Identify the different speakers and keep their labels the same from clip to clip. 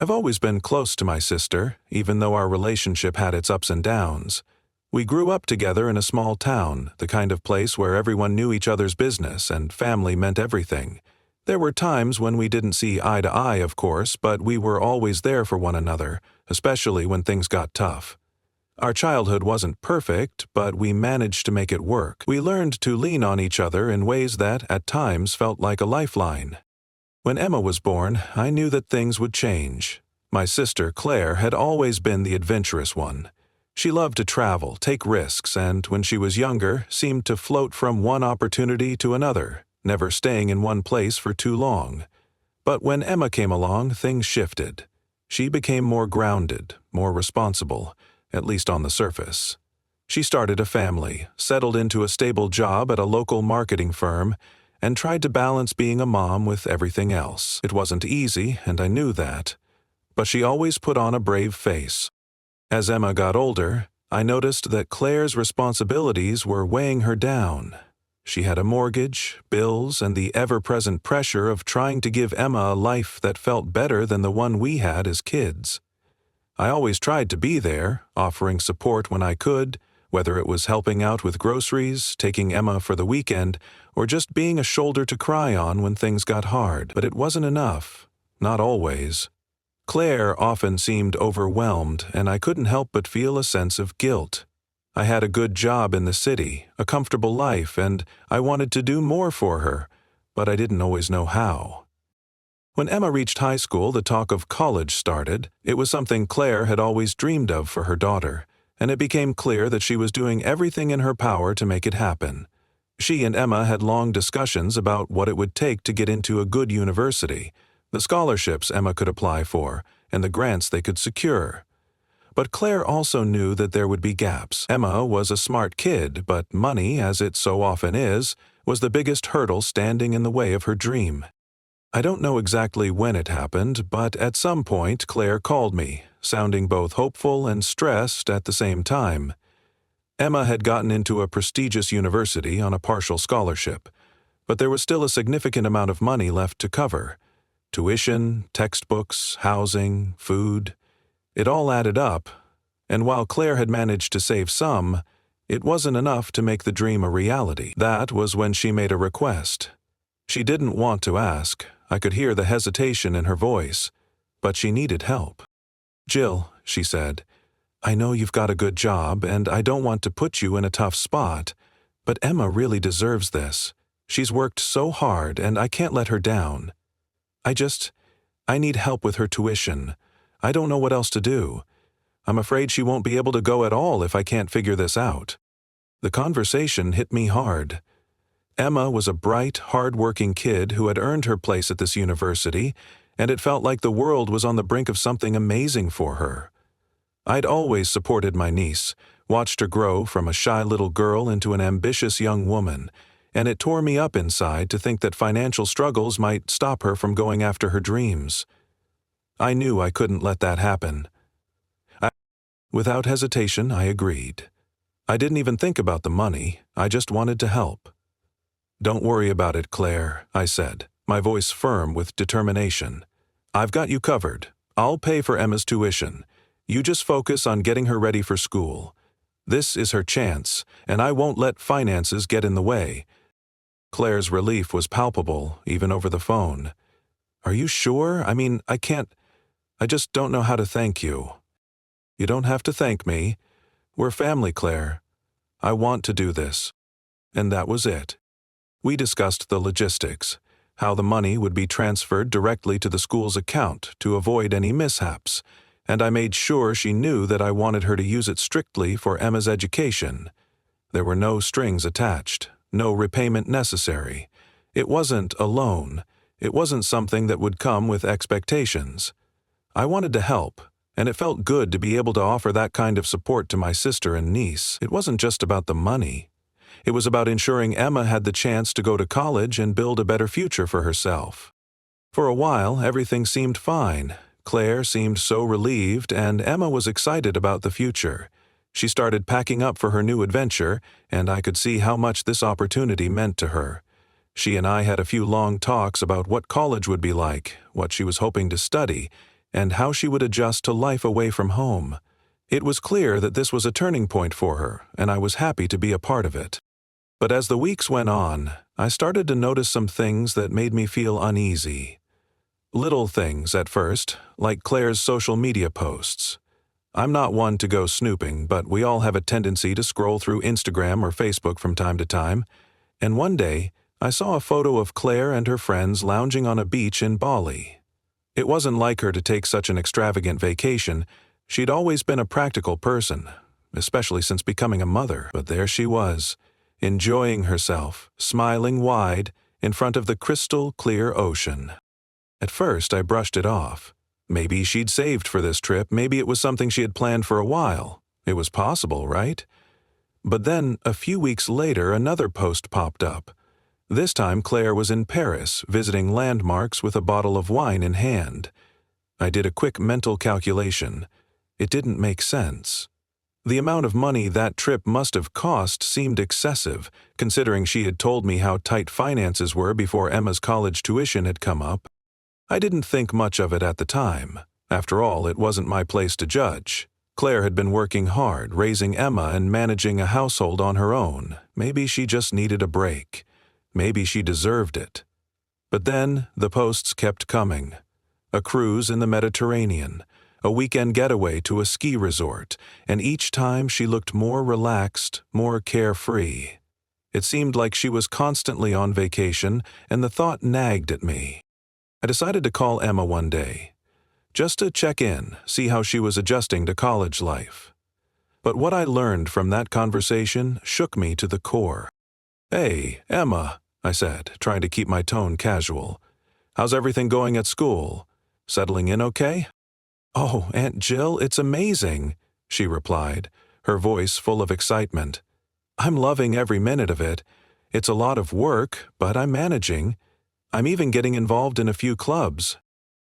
Speaker 1: I've always been close to my sister, even though our relationship had its ups and downs. We grew up together in a small town, the kind of place where everyone knew each other's business and family meant everything. There were times when we didn't see eye to eye, of course, but we were always there for one another, especially when things got tough. Our childhood wasn't perfect, but we managed to make it work. We learned to lean on each other in ways that, at times, felt like a lifeline. When Emma was born, I knew that things would change. My sister, Claire, had always been the adventurous one. She loved to travel, take risks, and, when she was younger, seemed to float from one opportunity to another, never staying in one place for too long. But when Emma came along, things shifted. She became more grounded, more responsible, at least on the surface. She started a family, settled into a stable job at a local marketing firm, and tried to balance being a mom with everything else. It wasn't easy, and I knew that. But she always put on a brave face. As Emma got older, I noticed that Claire's responsibilities were weighing her down. She had a mortgage, bills, and the ever-present pressure of trying to give Emma a life that felt better than the one we had as kids. I always tried to be there, offering support when I could, whether it was helping out with groceries, taking Emma for the weekend, or just being a shoulder to cry on when things got hard. But it wasn't enough. Not always. Claire often seemed overwhelmed, and I couldn't help but feel a sense of guilt. I had a good job in the city, a comfortable life, and I wanted to do more for her, but I didn't always know how. When Emma reached high school, the talk of college started. It was something Claire had always dreamed of for her daughter, and it became clear that she was doing everything in her power to make it happen. She and Emma had long discussions about what it would take to get into a good university, the scholarships Emma could apply for, and the grants they could secure. But Claire also knew that there would be gaps. Emma was a smart kid, but money, as it so often is, was the biggest hurdle standing in the way of her dream. I don't know exactly when it happened, but at some point Claire called me, sounding both hopeful and stressed at the same time. Emma had gotten into a prestigious university on a partial scholarship, but there was still a significant amount of money left to cover. Tuition, textbooks, housing, food. It all added up, and while Claire had managed to save some, it wasn't enough to make the dream a reality. That was when she made a request. She didn't want to ask. I could hear the hesitation in her voice, but she needed help. "Jill," she said, "I know you've got a good job, and I don't want to put you in a tough spot, but Emma really deserves this. She's worked so hard, and I can't let her down. I need help with her tuition. I don't know what else to do. I'm afraid she won't be able to go at all if I can't figure this out." The conversation hit me hard. Emma was a bright, hard-working kid who had earned her place at this university, and it felt like the world was on the brink of something amazing for her. I'd always supported my niece, watched her grow from a shy little girl into an ambitious young woman, and it tore me up inside to think that financial struggles might stop her from going after her dreams. I knew I couldn't let that happen. Without hesitation, I agreed. I didn't even think about the money. I just wanted to help. "Don't worry about it, Claire," I said, my voice firm with determination. "I've got you covered. I'll pay for Emma's tuition. You just focus on getting her ready for school. This is her chance, and I won't let finances get in the way." Claire's relief was palpable, even over the phone. "Are you sure? I just don't know how to thank you." "You don't have to thank me. We're family, Claire. I want to do this." And that was it. We discussed the logistics, how the money would be transferred directly to the school's account to avoid any mishaps, and I made sure she knew that I wanted her to use it strictly for Emma's education. There were no strings attached, no repayment necessary. It wasn't a loan. It wasn't something that would come with expectations. I wanted to help, and it felt good to be able to offer that kind of support to my sister and niece. It wasn't just about the money. It was about ensuring Emma had the chance to go to college and build a better future for herself. For a while, everything seemed fine. Claire seemed so relieved, and Emma was excited about the future. She started packing up for her new adventure, and I could see how much this opportunity meant to her. She and I had a few long talks about what college would be like, what she was hoping to study, and how she would adjust to life away from home. It was clear that this was a turning point for her, and I was happy to be a part of it. But as the weeks went on, I started to notice some things that made me feel uneasy. Little things at first, like Claire's social media posts. I'm not one to go snooping, but we all have a tendency to scroll through Instagram or Facebook from time to time, and one day, I saw a photo of Claire and her friends lounging on a beach in Bali. It wasn't like her to take such an extravagant vacation. She'd always been a practical person, especially since becoming a mother, but there she was, enjoying herself, smiling wide, in front of the crystal-clear ocean. At first, I brushed it off. Maybe she'd saved for this trip, maybe it was something she had planned for a while. It was possible, right? But then, a few weeks later, another post popped up. This time, Claire was in Paris, visiting landmarks with a bottle of wine in hand. I did a quick mental calculation. It didn't make sense. The amount of money that trip must have cost seemed excessive, considering she had told me how tight finances were before Emma's college tuition had come up. I didn't think much of it at the time. After all, it wasn't my place to judge. Claire had been working hard, raising Emma and managing a household on her own. Maybe she just needed a break. Maybe she deserved it. But then, the posts kept coming. A cruise in the Mediterranean, a weekend getaway to a ski resort, and each time she looked more relaxed, more carefree. It seemed like she was constantly on vacation, and the thought nagged at me. I decided to call Emma one day, just to check in, see how she was adjusting to college life. But what I learned from that conversation shook me to the core. "Hey, Emma," I said, trying to keep my tone casual. "How's everything going at school? Settling in okay?" "Oh, Aunt Jill, it's amazing," she replied, her voice full of excitement. "I'm loving every minute of it. It's a lot of work, but I'm managing. I'm even getting involved in a few clubs."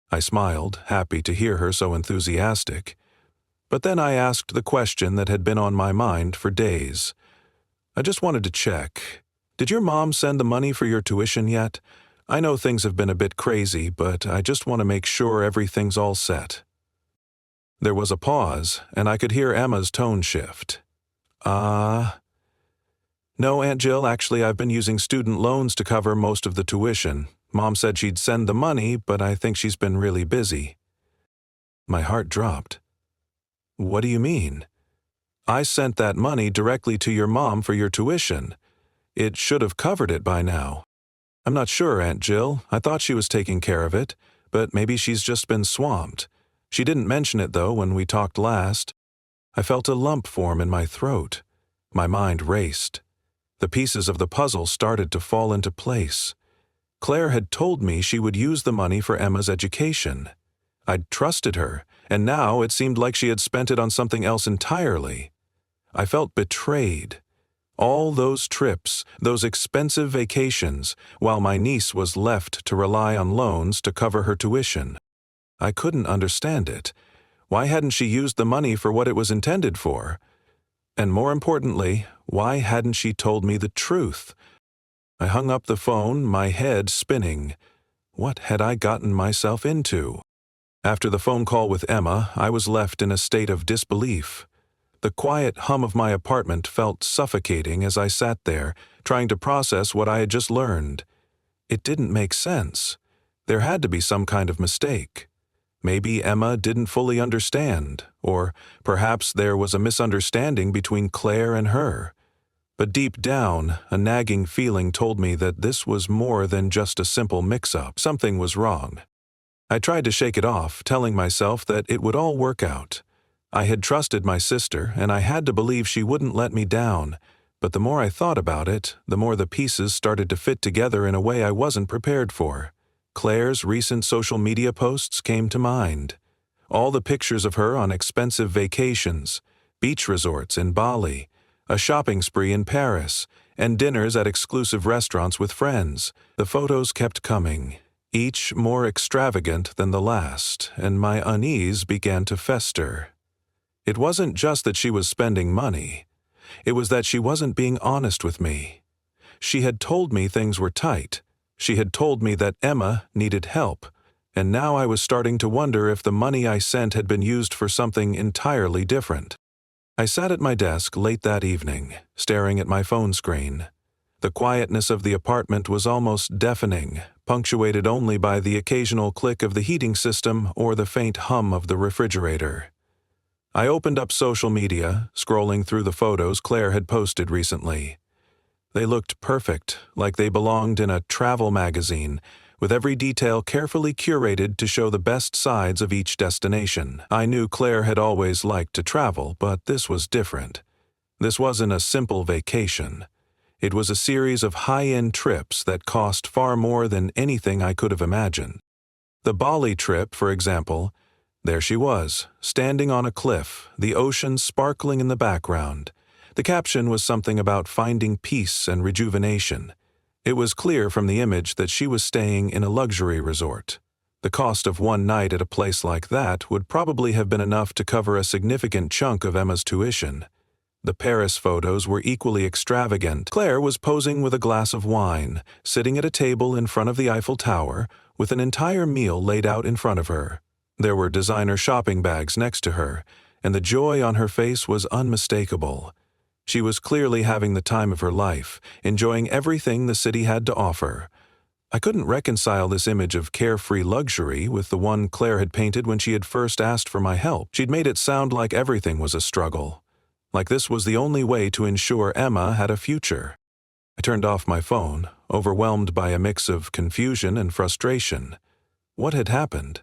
Speaker 1: I smiled, happy to hear her so enthusiastic. But then I asked the question that had been on my mind for days. I just wanted to check. Did your mom send the money for your tuition yet? I know things have been a bit crazy, but I just want to make sure everything's all set. There was a pause, and I could hear Emma's tone shift. No, Aunt Jill, actually I've been using student loans to cover most of the tuition. Mom said she'd send the money, but I think she's been really busy." My heart dropped. "What do you mean?" "I sent that money directly to your mom for your tuition. It should have covered it by now." "I'm not sure, Aunt Jill. I thought she was taking care of it, but maybe she's just been swamped. She didn't mention it, though, when we talked last." I felt a lump form in my throat. My mind raced. The pieces of the puzzle started to fall into place. Claire had told me she would use the money for Emma's education. I'd trusted her, and now it seemed like she had spent it on something else entirely. I felt betrayed. All those trips, those expensive vacations, while my niece was left to rely on loans to cover her tuition. I couldn't understand it. Why hadn't she used the money for what it was intended for? And more importantly, why hadn't she told me the truth? I hung up the phone, my head spinning. What had I gotten myself into? After the phone call with Emma, I was left in a state of disbelief. The quiet hum of my apartment felt suffocating as I sat there, trying to process what I had just learned. It didn't make sense. There had to be some kind of mistake. Maybe Emma didn't fully understand, or perhaps there was a misunderstanding between Claire and her. But deep down, a nagging feeling told me that this was more than just a simple mix-up. Something was wrong. I tried to shake it off, telling myself that it would all work out. I had trusted my sister, and I had to believe she wouldn't let me down. But the more I thought about it, the more the pieces started to fit together in a way I wasn't prepared for. Claire's recent social media posts came to mind. All the pictures of her on expensive vacations, beach resorts in Bali, a shopping spree in Paris, and dinners at exclusive restaurants with friends. The photos kept coming, each more extravagant than the last, and my unease began to fester. It wasn't just that she was spending money. It was that she wasn't being honest with me. She had told me things were tight. She had told me that Emma needed help, and now I was starting to wonder if the money I sent had been used for something entirely different. I sat at my desk late that evening, staring at my phone screen. The quietness of the apartment was almost deafening, punctuated only by the occasional click of the heating system or the faint hum of the refrigerator. I opened up social media, scrolling through the photos Claire had posted recently. They looked perfect, like they belonged in a travel magazine, with every detail carefully curated to show the best sides of each destination. I knew Claire had always liked to travel, but this was different. This wasn't a simple vacation. It was a series of high-end trips that cost far more than anything I could have imagined. The Bali trip, for example, there she was, standing on a cliff, the ocean sparkling in the background. The caption was something about finding peace and rejuvenation. It was clear from the image that she was staying in a luxury resort. The cost of one night at a place like that would probably have been enough to cover a significant chunk of Emma's tuition. The Paris photos were equally extravagant. Claire was posing with a glass of wine, sitting at a table in front of the Eiffel Tower, with an entire meal laid out in front of her. There were designer shopping bags next to her, and the joy on her face was unmistakable. She was clearly having the time of her life, enjoying everything the city had to offer. I couldn't reconcile this image of carefree luxury with the one Claire had painted when she had first asked for my help. She'd made it sound like everything was a struggle, like this was the only way to ensure Emma had a future. I turned off my phone, overwhelmed by a mix of confusion and frustration. What had happened?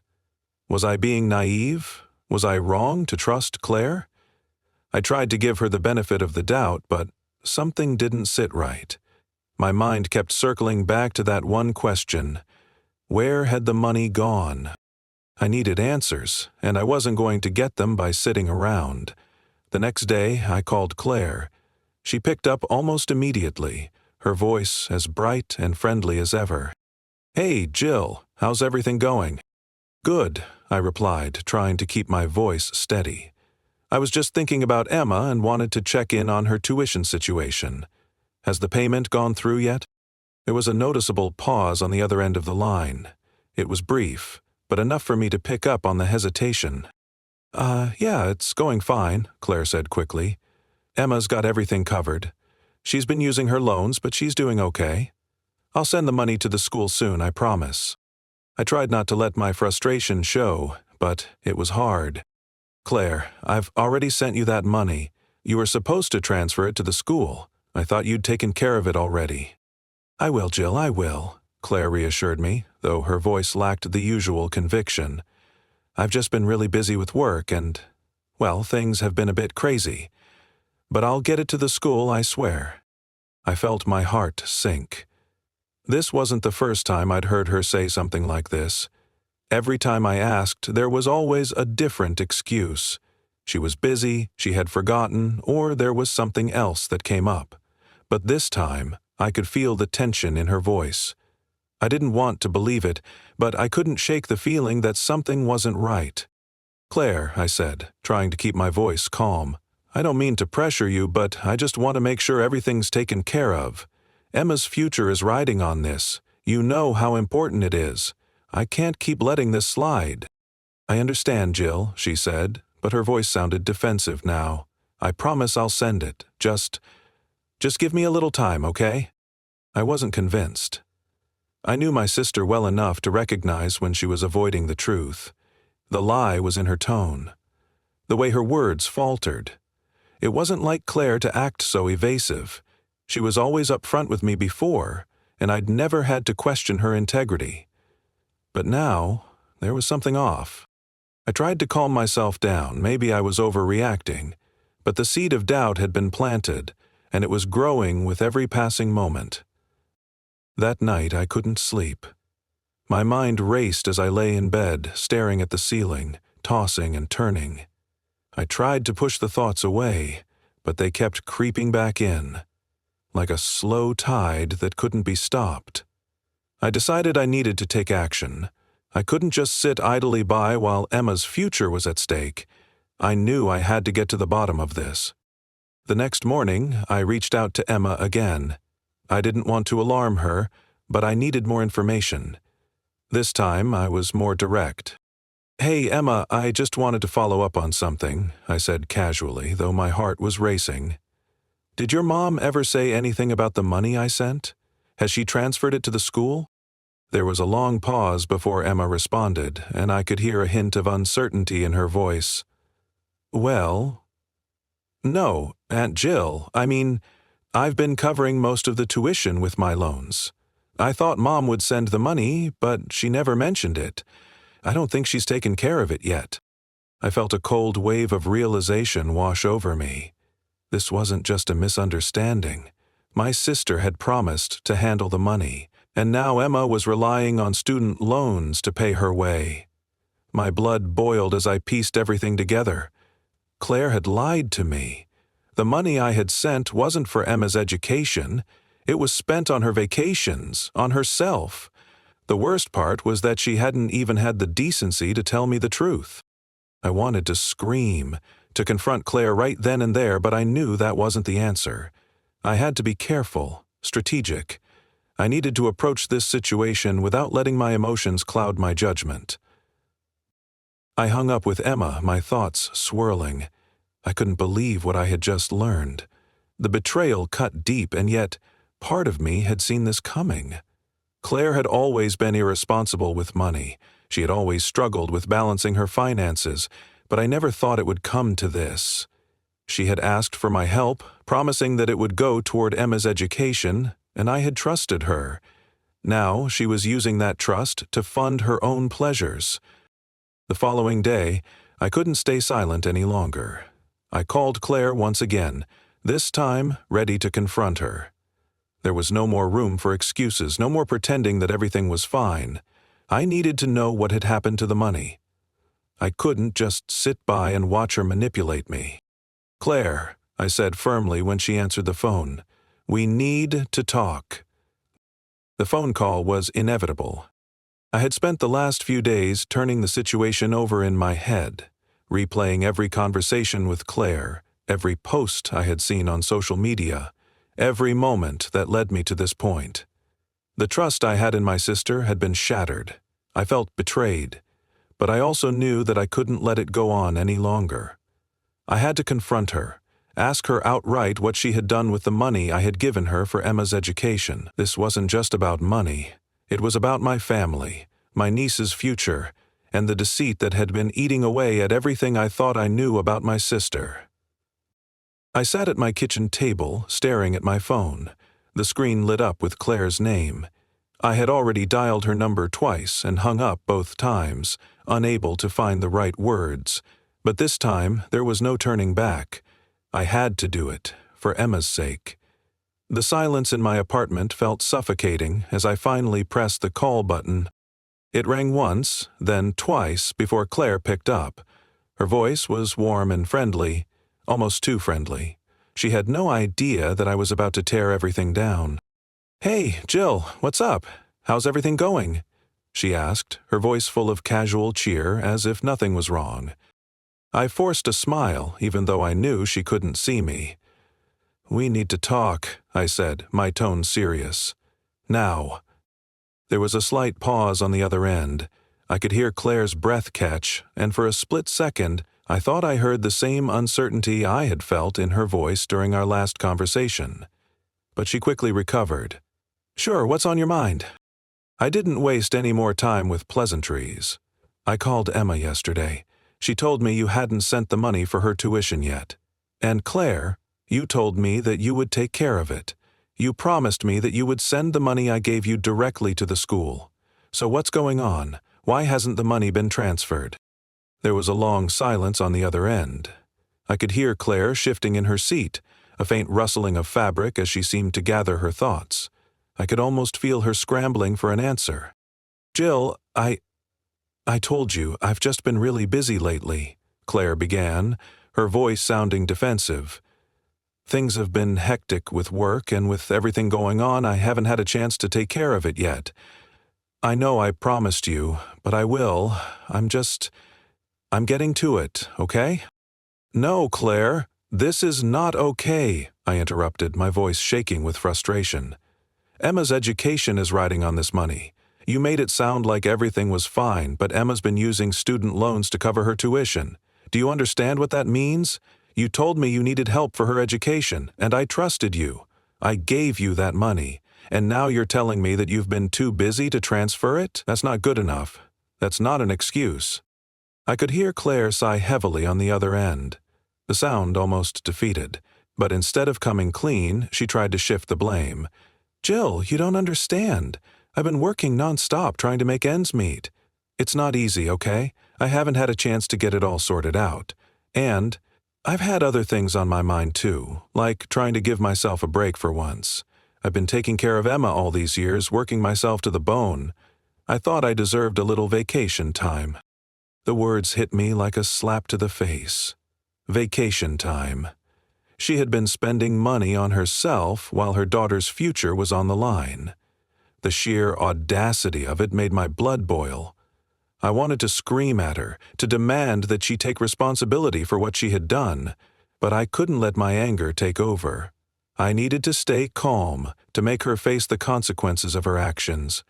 Speaker 1: Was I being naive? Was I wrong to trust Claire? I tried to give her the benefit of the doubt, but something didn't sit right. My mind kept circling back to that one question. Where had the money gone? I needed answers, and I wasn't going to get them by sitting around. The next day, I called Claire. She picked up almost immediately, her voice as bright and friendly as ever. "Hey, Jill, how's everything going?" "Good," I replied, trying to keep my voice steady. "I was just thinking about Emma and wanted to check in on her tuition situation. Has the payment gone through yet?" There was a noticeable pause on the other end of the line. It was brief, but enough for me to pick up on the hesitation. Yeah, it's going fine," Claire said quickly. "Emma's got everything covered. She's been using her loans, but she's doing okay. I'll send the money to the school soon, I promise." I tried not to let my frustration show, but it was hard. "Claire, I've already sent you that money. You were supposed to transfer it to the school. I thought you'd taken care of it already." "I will, Jill, I will," Claire reassured me, though her voice lacked the usual conviction. "I've just been really busy with work and, well, things have been a bit crazy. But I'll get it to the school, I swear." I felt my heart sink. This wasn't the first time I'd heard her say something like this. Every time I asked, there was always a different excuse. She was busy, she had forgotten, or there was something else that came up. But this time, I could feel the tension in her voice. I didn't want to believe it, but I couldn't shake the feeling that something wasn't right. "Claire," I said, trying to keep my voice calm, "I don't mean to pressure you, but I just want to make sure everything's taken care of. Emma's future is riding on this. You know how important it is. I can't keep letting this slide." "I understand, Jill," she said, but her voice sounded defensive now. "I promise I'll send it. Just give me a little time, okay?" I wasn't convinced. I knew my sister well enough to recognize when she was avoiding the truth. The lie was in her tone, the way her words faltered. It wasn't like Claire to act so evasive. She was always upfront with me before, and I'd never had to question her integrity. But now, there was something off. I tried to calm myself down. Maybe I was overreacting, but the seed of doubt had been planted, and it was growing with every passing moment. That night I couldn't sleep. My mind raced as I lay in bed, staring at the ceiling, tossing and turning. I tried to push the thoughts away, but they kept creeping back in, like a slow tide that couldn't be stopped. I decided I needed to take action. I couldn't just sit idly by while Emma's future was at stake. I knew I had to get to the bottom of this. The next morning, I reached out to Emma again. I didn't want to alarm her, but I needed more information. This time I was more direct. "Hey, Emma, I just wanted to follow up on something," I said casually, though my heart was racing. "Did your mom ever say anything about the money I sent? Has she transferred it to the school?" There was a long pause before Emma responded, and I could hear a hint of uncertainty in her voice. "Well, no, Aunt Jill. I've been covering most of the tuition with my loans. I thought Mom would send the money, but she never mentioned it. I don't think she's taken care of it yet." I felt a cold wave of realization wash over me. This wasn't just a misunderstanding. My sister had promised to handle the money, and now Emma was relying on student loans to pay her way. My blood boiled as I pieced everything together. Claire had lied to me. The money I had sent wasn't for Emma's education. It was spent on her vacations, on herself. The worst part was that she hadn't even had the decency to tell me the truth. I wanted to scream, to confront Claire right then and there, but I knew that wasn't the answer. I had to be careful, strategic. I needed to approach this situation without letting my emotions cloud my judgment. I hung up with Emma, my thoughts swirling. I couldn't believe what I had just learned. The betrayal cut deep, and yet part of me had seen this coming. Claire had always been irresponsible with money. She had always struggled with balancing her finances, but I never thought it would come to this. She had asked for my help, promising that it would go toward Emma's education, and I had trusted her. Now she was using that trust to fund her own pleasures. The following day, I couldn't stay silent any longer. I called Claire once again, this time ready to confront her. There was no more room for excuses, no more pretending that everything was fine. I needed to know what had happened to the money. I couldn't just sit by and watch her manipulate me. "Claire," I said firmly when she answered the phone, "we need to talk." The phone call was inevitable. I had spent the last few days turning the situation over in my head, replaying every conversation with Claire, every post I had seen on social media, every moment that led me to this point. The trust I had in my sister had been shattered. I felt betrayed, but I also knew that I couldn't let it go on any longer. I had to confront her, ask her outright what she had done with the money I had given her for Emma's education. This wasn't just about money. It was about my family, my niece's future, and the deceit that had been eating away at everything I thought I knew about my sister. I sat at my kitchen table, staring at my phone. The screen lit up with Claire's name. I had already dialed her number twice and hung up both times, unable to find the right words. But this time, there was no turning back. I had to do it, for Emma's sake. The silence in my apartment felt suffocating as I finally pressed the call button. It rang once, then twice before Claire picked up. Her voice was warm and friendly, almost too friendly. She had no idea that I was about to tear everything down. "Hey, Jill, what's up? How's everything going?" she asked, her voice full of casual cheer, as if nothing was wrong. I forced a smile, even though I knew she couldn't see me. "We need to talk," I said, my tone serious. "Now." There was a slight pause on the other end. I could hear Claire's breath catch, and for a split second, I thought I heard the same uncertainty I had felt in her voice during our last conversation. But she quickly recovered. "Sure, what's on your mind?" I didn't waste any more time with pleasantries. "I called Emma yesterday. She told me you hadn't sent the money for her tuition yet. And Claire, you told me that you would take care of it. You promised me that you would send the money I gave you directly to the school. So what's going on? Why hasn't the money been transferred?" There was a long silence on the other end. I could hear Claire shifting in her seat, a faint rustling of fabric as she seemed to gather her thoughts. I could almost feel her scrambling for an answer. "Jill, I told you, I've just been really busy lately," Claire began, her voice sounding defensive. "Things have been hectic with work, and with everything going on, I haven't had a chance to take care of it yet. I know I promised you, but I will. I'm getting to it, okay?" "No, Claire, this is not okay," I interrupted, my voice shaking with frustration. "Emma's education is riding on this money. You made it sound like everything was fine, but Emma's been using student loans to cover her tuition. Do you understand what that means? You told me you needed help for her education, and I trusted you. I gave you that money, and now you're telling me that you've been too busy to transfer it? That's not good enough. That's not an excuse. I could hear Claire sigh heavily on the other end. The sound almost defeated, but instead of coming clean, she tried to shift the blame. Jill, you don't understand. I've been working nonstop trying to make ends meet. It's not easy, okay? I haven't had a chance to get it all sorted out. And I've had other things on my mind too, like trying to give myself a break for once. I've been taking care of Emma all these years, working myself to the bone. I thought I deserved a little vacation time. The words hit me like a slap to the face. Vacation time. She had been spending money on herself while her daughter's future was on the line. The sheer audacity of it made my blood boil. I wanted to scream at her, to demand that she take responsibility for what she had done, but I couldn't let my anger take over. I needed to stay calm, to make her face the consequences of her actions.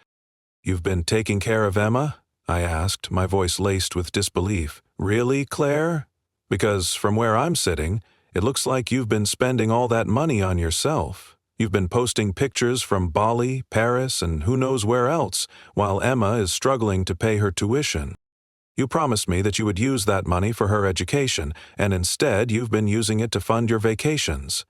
Speaker 1: "You've been taking care of Emma?" I asked, my voice laced with disbelief. "Really, Claire? Because from where I'm sitting, it looks like you've been spending all that money on yourself. You've been posting pictures from Bali, Paris, and who knows where else, while Emma is struggling to pay her tuition. You promised me that you would use that money for her education, and instead you've been using it to fund your vacations.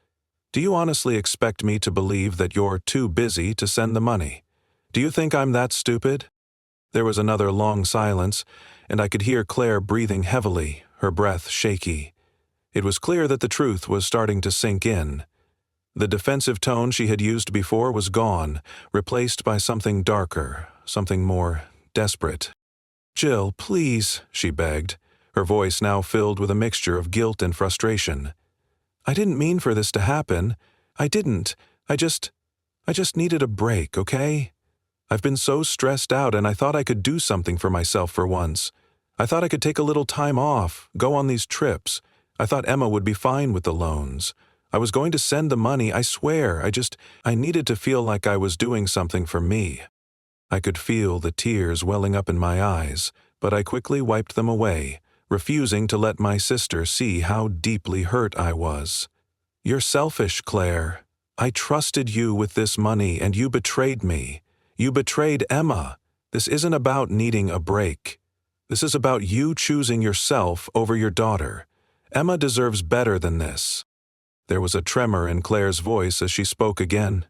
Speaker 1: Do you honestly expect me to believe that you're too busy to send the money? Do you think I'm that stupid?" There was another long silence, and I could hear Claire breathing heavily, her breath shaky. It was clear that the truth was starting to sink in. The defensive tone she had used before was gone, replaced by something darker, something more desperate. "Jill, please," she begged, her voice now filled with a mixture of guilt and frustration. "I didn't mean for this to happen. I didn't. I just needed a break, okay? I've been so stressed out and I thought I could do something for myself for once. I thought I could take a little time off, go on these trips. I thought Emma would be fine with the loans. I was going to send the money, I swear. I needed to feel like I was doing something for me." I could feel the tears welling up in my eyes, but I quickly wiped them away, refusing to let my sister see how deeply hurt I was. "You're selfish, Claire. I trusted you with this money and you betrayed me. You betrayed Emma. This isn't about needing a break. This is about you choosing yourself over your daughter. Emma deserves better than this." There was a tremor in Claire's voice as she spoke again.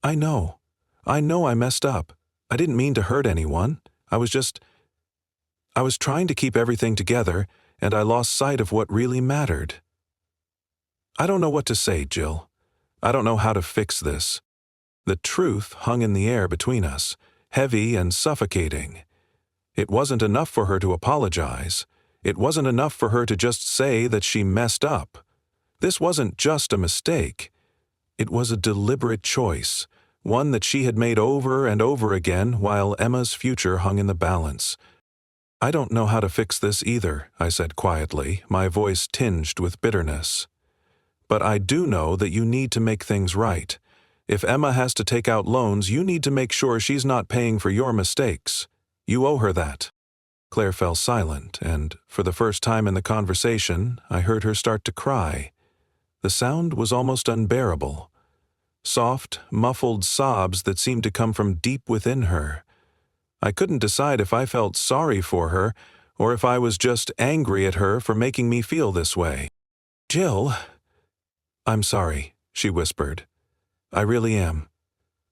Speaker 1: I know I messed up. I didn't mean to hurt anyone. I was trying to keep everything together, and I lost sight of what really mattered. I don't know what to say, Jill. I don't know how to fix this. The truth hung in the air between us, heavy and suffocating. It wasn't enough for her to apologize. It wasn't enough for her to just say that she messed up. This wasn't just a mistake. It was a deliberate choice, one that she had made over and over again while Emma's future hung in the balance. "I don't know how to fix this either," I said quietly, my voice tinged with bitterness. "But I do know that you need to make things right. If Emma has to take out loans, you need to make sure she's not paying for your mistakes. You owe her that." Claire fell silent, and for the first time in the conversation, I heard her start to cry. The sound was almost unbearable. Soft, muffled sobs that seemed to come from deep within her. I couldn't decide if I felt sorry for her or if I was just angry at her for making me feel this way. "Jill." "I'm sorry," she whispered. "I really am.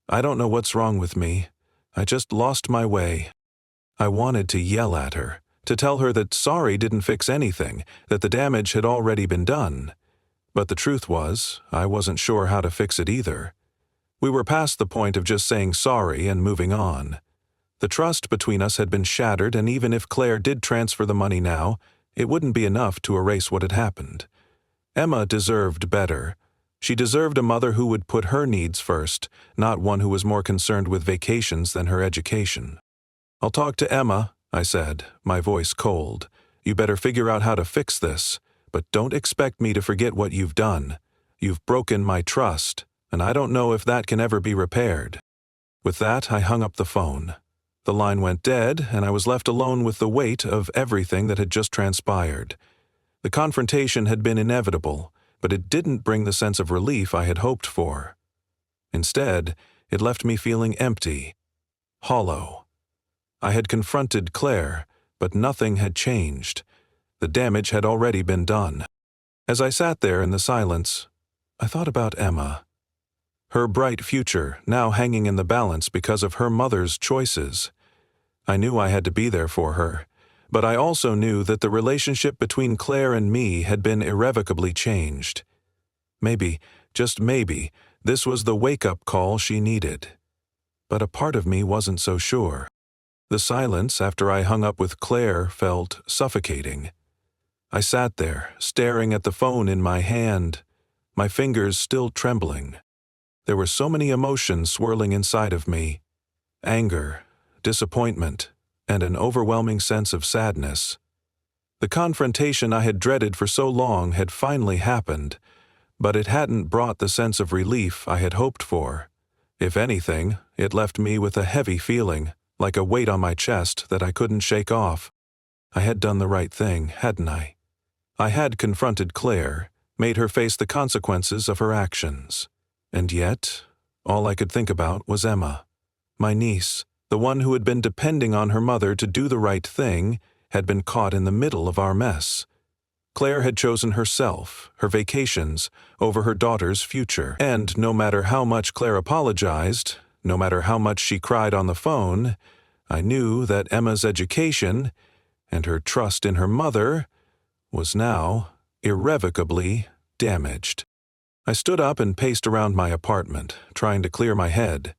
Speaker 1: I don't know what's wrong with me. I just lost my way." I wanted to yell at her, to tell her that sorry didn't fix anything, that the damage had already been done. But the truth was, I wasn't sure how to fix it either. We were past the point of just saying sorry and moving on. The trust between us had been shattered, and even if Claire did transfer the money now, it wouldn't be enough to erase what had happened. Emma deserved better. She deserved a mother who would put her needs first, not one who was more concerned with vacations than her education. "I'll talk to Emma," I said, my voice cold. "You better figure out how to fix this. But don't expect me to forget what you've done. You've broken my trust, and I don't know if that can ever be repaired." With that, I hung up the phone. The line went dead, and I was left alone with the weight of everything that had just transpired. The confrontation had been inevitable, but it didn't bring the sense of relief I had hoped for. Instead, it left me feeling empty, hollow. I had confronted Claire, but nothing had changed. The damage had already been done. As I sat there in the silence, I thought about Emma. Her bright future now hanging in the balance because of her mother's choices. I knew I had to be there for her, but I also knew that the relationship between Claire and me had been irrevocably changed. Maybe, just maybe, this was the wake-up call she needed. But a part of me wasn't so sure. The silence after I hung up with Claire felt suffocating. I sat there, staring at the phone in my hand, my fingers still trembling. There were so many emotions swirling inside of me: anger, disappointment, and an overwhelming sense of sadness. The confrontation I had dreaded for so long had finally happened, but it hadn't brought the sense of relief I had hoped for. If anything, it left me with a heavy feeling, like a weight on my chest that I couldn't shake off. I had done the right thing, hadn't I? I had confronted Claire, made her face the consequences of her actions. And yet, all I could think about was Emma. My niece, the one who had been depending on her mother to do the right thing, had been caught in the middle of our mess. Claire had chosen herself, her vacations, over her daughter's future. And no matter how much Claire apologized, no matter how much she cried on the phone, I knew that Emma's education, and her trust in her mother, was now irrevocably damaged. I stood up and paced around my apartment, trying to clear my head.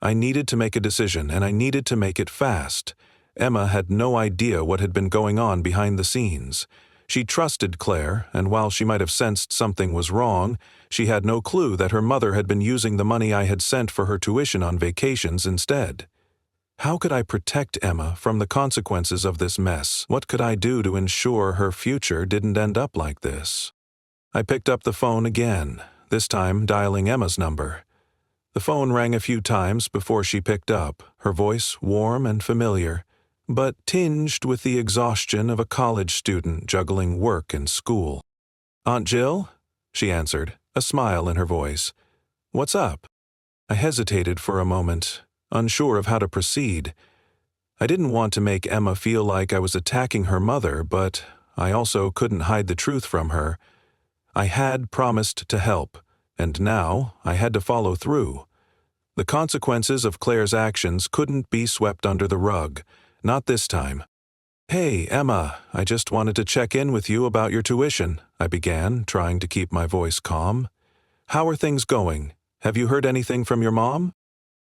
Speaker 1: I needed to make a decision, and I needed to make it fast. Emma had no idea what had been going on behind the scenes. She trusted Claire, and while she might have sensed something was wrong, she had no clue that her mother had been using the money I had sent for her tuition on vacations instead. How could I protect Emma from the consequences of this mess? What could I do to ensure her future didn't end up like this? I picked up the phone again, this time dialing Emma's number. The phone rang a few times before she picked up, her voice warm and familiar, but tinged with the exhaustion of a college student juggling work and school. "Aunt Jill?" she answered, a smile in her voice. "What's up?" I hesitated for a moment, unsure of how to proceed. I didn't want to make Emma feel like I was attacking her mother, but I also couldn't hide the truth from her. I had promised to help, and now I had to follow through. The consequences of Claire's actions couldn't be swept under the rug, not this time. "Hey, Emma, I just wanted to check in with you about your tuition," I began, trying to keep my voice calm. "How are things going? Have you heard anything from your mom?"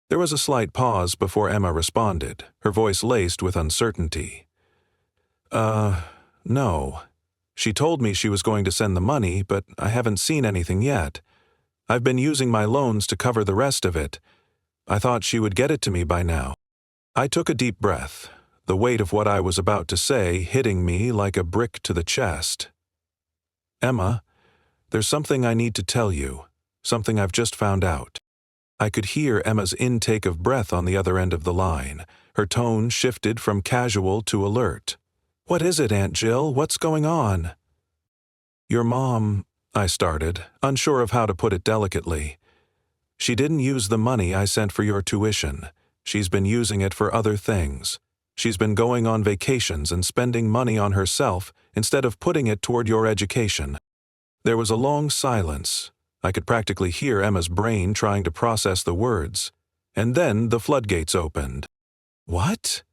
Speaker 1: There was a slight pause before Emma responded, her voice laced with uncertainty. No. She told me she was going to send the money, but I haven't seen anything yet. I've been using my loans to cover the rest of it. I thought she would get it to me by now." I took a deep breath, the weight of what I was about to say hitting me like a brick to the chest. "Emma, there's something I need to tell you, something I've just found out." I could hear Emma's intake of breath on the other end of the line. Her tone shifted from casual to alert. "What is it, Aunt Jill? What's going on?" "Your mom," I started, unsure of how to put it delicately. "She didn't use the money I sent for your tuition. She's been using it for other things. She's been going on vacations and spending money on herself instead of putting it toward your education." There was a long silence. I could practically hear Emma's brain trying to process the words. And then the floodgates opened. "What?"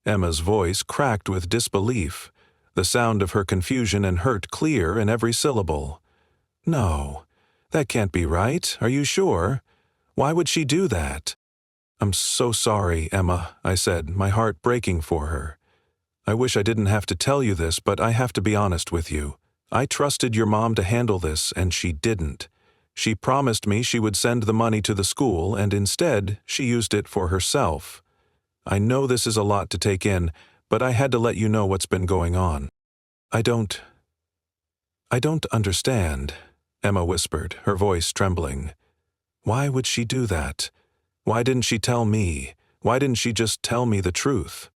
Speaker 1: Emma's voice cracked with disbelief, the sound of her confusion and hurt clear in every syllable. "No, that can't be right. Are you sure? Why would she do that?" "I'm so sorry, Emma," I said, my heart breaking for her. "I wish I didn't have to tell you this, but I have to be honest with you. I trusted your mom to handle this, and she didn't. She promised me she would send the money to the school, and instead, she used it for herself. I know this is a lot to take in, but I had to let you know what's been going on." I don't understand," Emma whispered, her voice trembling. "Why would she do that? Why didn't she tell me? Why didn't she just tell me the truth?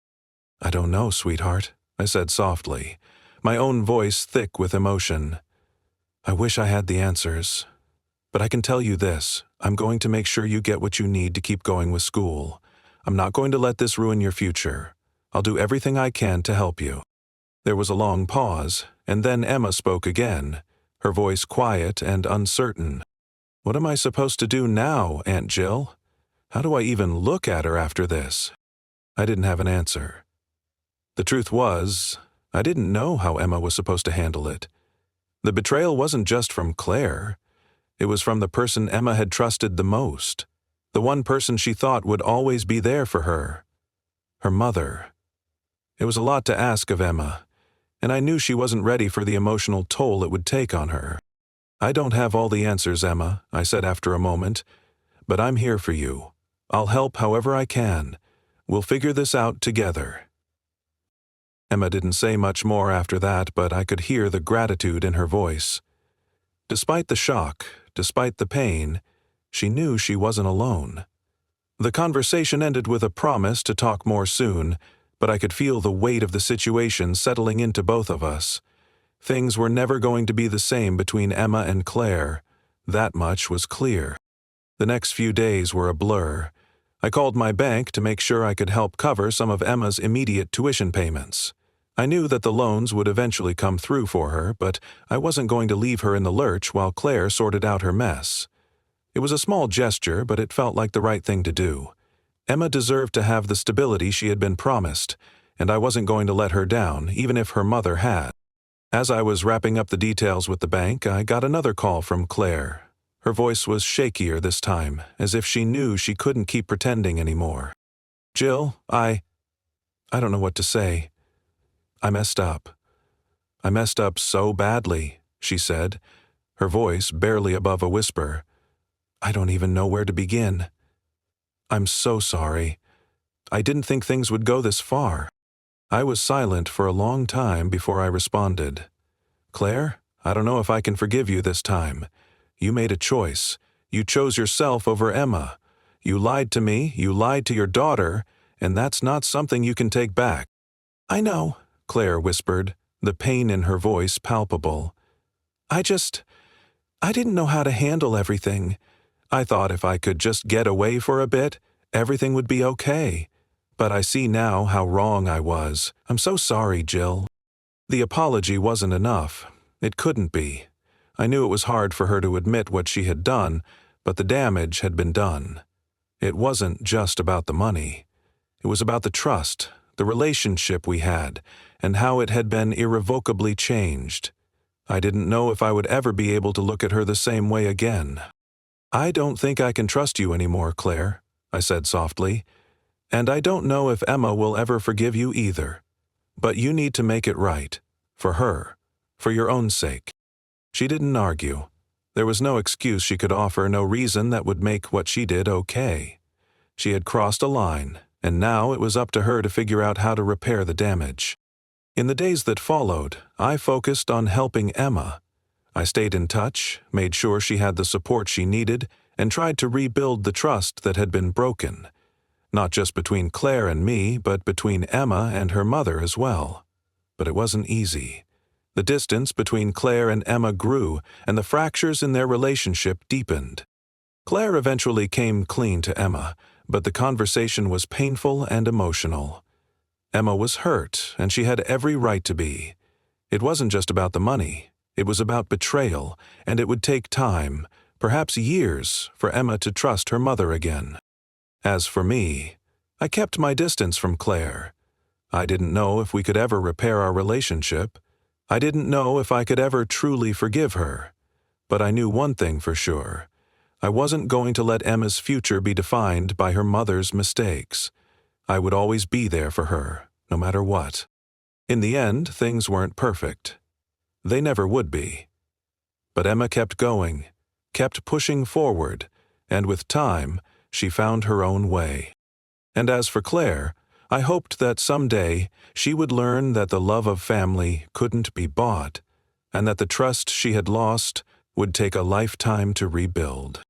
Speaker 1: I don't know, sweetheart, I said softly, my own voice thick with emotion. I wish I had the answers. But I can tell you this, I'm going to make sure you get what you need to keep going with school. I'm not going to let this ruin your future. I'll do everything I can to help you. There was a long pause, and then Emma spoke again, her voice quiet and uncertain. What am I supposed to do now, Aunt Jill? How do I even look at her after this? I didn't have an answer. The truth was, I didn't know how Emma was supposed to handle it. The betrayal wasn't just from Claire. It was from the person Emma had trusted the most, the one person she thought would always be there for her. Her mother. It was a lot to ask of Emma, and I knew she wasn't ready for the emotional toll it would take on her. I don't have all the answers, Emma, I said after a moment, but I'm here for you. I'll help however I can. We'll figure this out together. Emma didn't say much more after that, but I could hear the gratitude in her voice. Despite the shock, despite the pain, she knew she wasn't alone. The conversation ended with a promise to talk more soon, but I could feel the weight of the situation settling into both of us. Things were never going to be the same between Emma and Claire. That much was clear. The next few days were a blur. I called my bank to make sure I could help cover some of Emma's immediate tuition payments. I knew that the loans would eventually come through for her, but I wasn't going to leave her in the lurch while Claire sorted out her mess. It was a small gesture, but it felt like the right thing to do. Emma deserved to have the stability she had been promised, and I wasn't going to let her down, even if her mother had. As I was wrapping up the details with the bank, I got another call from Claire. Her voice was shakier this time, as if she knew she couldn't keep pretending anymore. Jill, I don't know what to say. I messed up. I messed up so badly, she said, her voice barely above a whisper. I don't even know where to begin. I'm so sorry. I didn't think things would go this far. I was silent for a long time before I responded. Claire, I don't know if I can forgive you this time. You made a choice. You chose yourself over Emma. You lied to me, you lied to your daughter, and that's not something you can take back. I know, Claire whispered, the pain in her voice palpable. I didn't know how to handle everything. I thought if I could just get away for a bit, everything would be okay. But I see now how wrong I was. I'm so sorry, Jill. The apology wasn't enough. It couldn't be. I knew it was hard for her to admit what she had done, but the damage had been done. It wasn't just about the money. It was about the trust, the relationship we had, and how it had been irrevocably changed. I didn't know if I would ever be able to look at her the same way again. I don't think I can trust you anymore, Claire, I said softly. And I don't know if Emma will ever forgive you either. But you need to make it right. For her. For your own sake. She didn't argue. There was no excuse she could offer, no reason that would make what she did okay. She had crossed a line, and now it was up to her to figure out how to repair the damage. In the days that followed, I focused on helping Emma. I stayed in touch, made sure she had the support she needed, and tried to rebuild the trust that had been broken. Not just between Claire and me, but between Emma and her mother as well. But it wasn't easy. The distance between Claire and Emma grew, and the fractures in their relationship deepened. Claire eventually came clean to Emma, but the conversation was painful and emotional. Emma was hurt, and she had every right to be. It wasn't just about the money. It was about betrayal, and it would take time, perhaps years, for Emma to trust her mother again. As for me, I kept my distance from Claire. I didn't know if we could ever repair our relationship. I didn't know if I could ever truly forgive her. But I knew one thing for sure. I wasn't going to let Emma's future be defined by her mother's mistakes. I would always be there for her, no matter what. In the end, things weren't perfect. They never would be. But Emma kept going, kept pushing forward, and with time, she found her own way. And as for Claire, I hoped that someday she would learn that the love of family couldn't be bought, and that the trust she had lost would take a lifetime to rebuild.